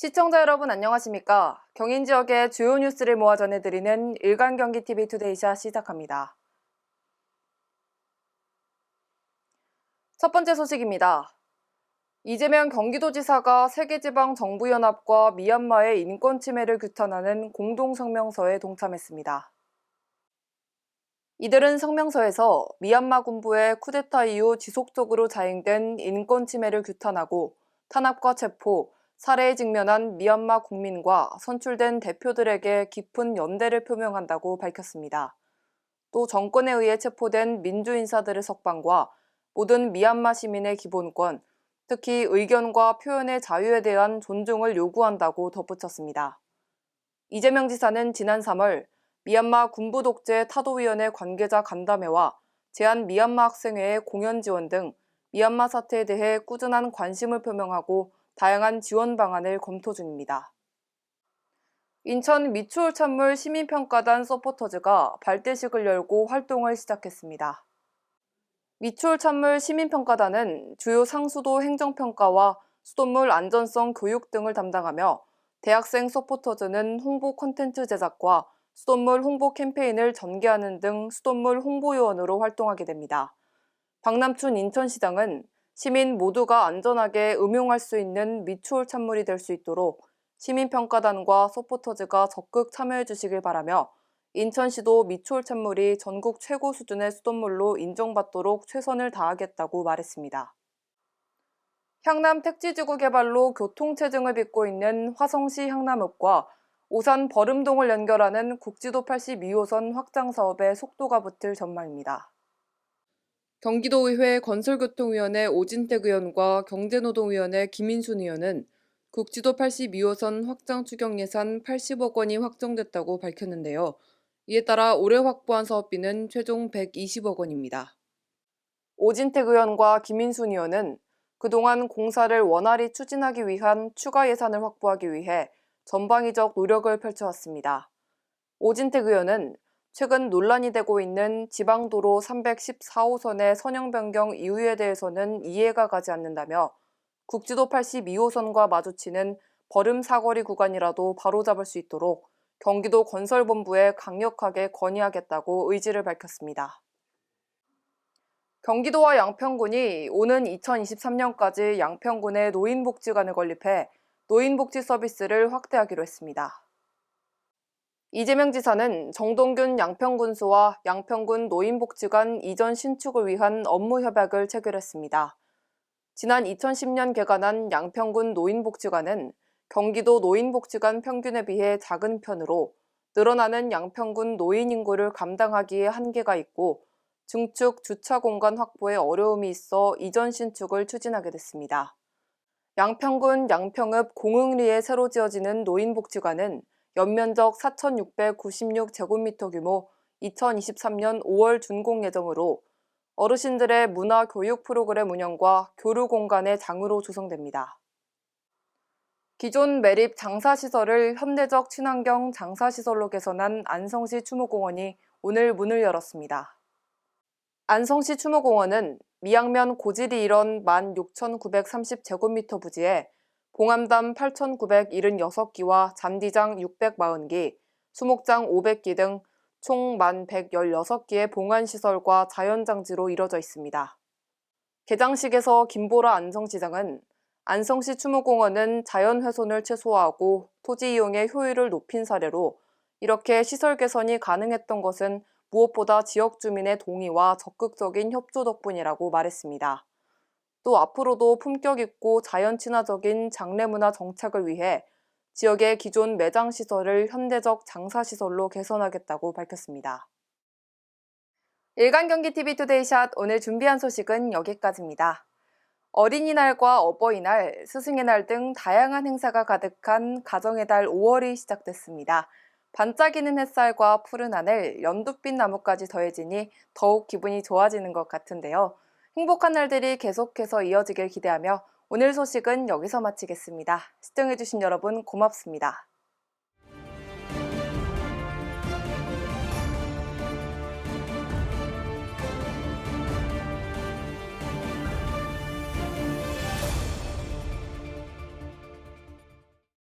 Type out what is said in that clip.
시청자 여러분 안녕하십니까? 경인 지역의 주요 뉴스를 모아 전해드리는 일간경기TV 투데이샷 시작합니다. 첫 번째 소식입니다. 이재명 경기도지사가 세계지방정부연합과 미얀마의 인권 침해를 규탄하는 공동성명서에 동참했습니다. 이들은 성명서에서 미얀마 군부의 쿠데타 이후 지속적으로 자행된 인권 침해를 규탄하고 탄압과 체포, 살해에 직면한 미얀마 국민과 선출된 대표들에게 깊은 연대를 표명한다고 밝혔습니다. 또 정권에 의해 체포된 민주인사들의 석방과 모든 미얀마 시민의 기본권, 특히 의견과 표현의 자유에 대한 존중을 요구한다고 덧붙였습니다. 이재명 지사는 지난 3월 미얀마 군부 독재 타도위원회 관계자 간담회와 제한 미얀마 학생회의 공연 지원 등 미얀마 사태에 대해 꾸준한 관심을 표명하고 다양한 지원 방안을 검토 중입니다. 인천 미추홀 시민평가단 서포터즈가 발대식을 열고 활동을 시작했습니다. 미추홀 시민평가단은 주요 상수도 행정평가와 수돗물 안전성 교육 등을 담당하며 대학생 서포터즈는 홍보 콘텐츠 제작과 수돗물 홍보 캠페인을 전개하는 등 수돗물 홍보요원으로 활동하게 됩니다. 박남춘 인천시장은 시민 모두가 안전하게 음용할 수 있는 미추홀 찬물이 될 수 있도록 시민평가단과 서포터즈가 적극 참여해 주시길 바라며 인천시도 미추홀 찬물이 전국 최고 수준의 수돗물로 인정받도록 최선을 다하겠다고 말했습니다. 향남 택지지구 개발로 교통체증을 빚고 있는 화성시 향남읍과 오산 버름동을 연결하는 국지도 82호선 확장 사업에 속도가 붙을 전망입니다. 경기도의회 건설교통위원회 오진택 의원과 경제노동위원회 김인순 의원은 국지도 82호선 확장 추경 예산 80억 원이 확정됐다고 밝혔는데요. 이에 따라 올해 확보한 사업비는 최종 120억 원입니다. 오진택 의원과 김인순 의원은 그동안 공사를 원활히 추진하기 위한 추가 예산을 확보하기 위해 전방위적 노력을 펼쳐왔습니다. 오진택 의원은 최근 논란이 되고 있는 지방도로 314호선의 선형 변경 이유에 대해서는 이해가 가지 않는다며 국지도 82호선과 마주치는 버름 사거리 구간이라도 바로잡을 수 있도록 경기도 건설본부에 강력하게 건의하겠다고 의지를 밝혔습니다. 경기도와 양평군이 오는 2023년까지 양평군의 노인복지관을 건립해 노인복지 서비스를 확대하기로 했습니다. 이재명 지사는 정동균 양평군수와 양평군 노인복지관 이전 신축을 위한 업무 협약을 체결했습니다. 지난 2010년 개관한 양평군 노인복지관은 경기도 노인복지관 평균에 비해 작은 편으로 늘어나는 양평군 노인 인구를 감당하기에 한계가 있고 증축 주차 공간 확보에 어려움이 있어 이전 신축을 추진하게 됐습니다. 양평군 양평읍 공흥리에 새로 지어지는 노인복지관은 연면적 4,696제곱미터 규모 2023년 5월 준공 예정으로 어르신들의 문화 교육 프로그램 운영과 교류 공간의 장으로 조성됩니다. 기존 매립 장사시설을 현대적 친환경 장사시설로 개선한 안성시 추모공원이 오늘 문을 열었습니다. 안성시 추모공원은 미양면 고지리 일원 16,930제곱미터 부지에 봉암담 8,976기와 잔디장 640기, 수목장 500기 등 총 1,116기의 봉안시설과 자연장지로 이뤄져 있습니다. 개장식에서 김보라 안성시장은 안성시 추모공원은 자연훼손을 최소화하고 토지 이용의 효율을 높인 사례로 이렇게 시설 개선이 가능했던 것은 무엇보다 지역 주민의 동의와 적극적인 협조 덕분이라고 말했습니다. 또 앞으로도 품격 있고 자연 친화적인 장례문화 정착을 위해 지역의 기존 매장시설을 현대적 장사시설로 개선하겠다고 밝혔습니다. 일간경기TV 투데이샷 오늘 준비한 소식은 여기까지입니다. 어린이날과 어버이날, 스승의 날 등 다양한 행사가 가득한 가정의 달 5월이 시작됐습니다. 반짝이는 햇살과 푸른 하늘, 연두빛 나무까지 더해지니 더욱 기분이 좋아지는 것 같은데요. 행복한 날들이 계속해서 이어지길 기대하며 오늘 소식은 여기서 마치겠습니다. 시청해주신 여러분 고맙습니다.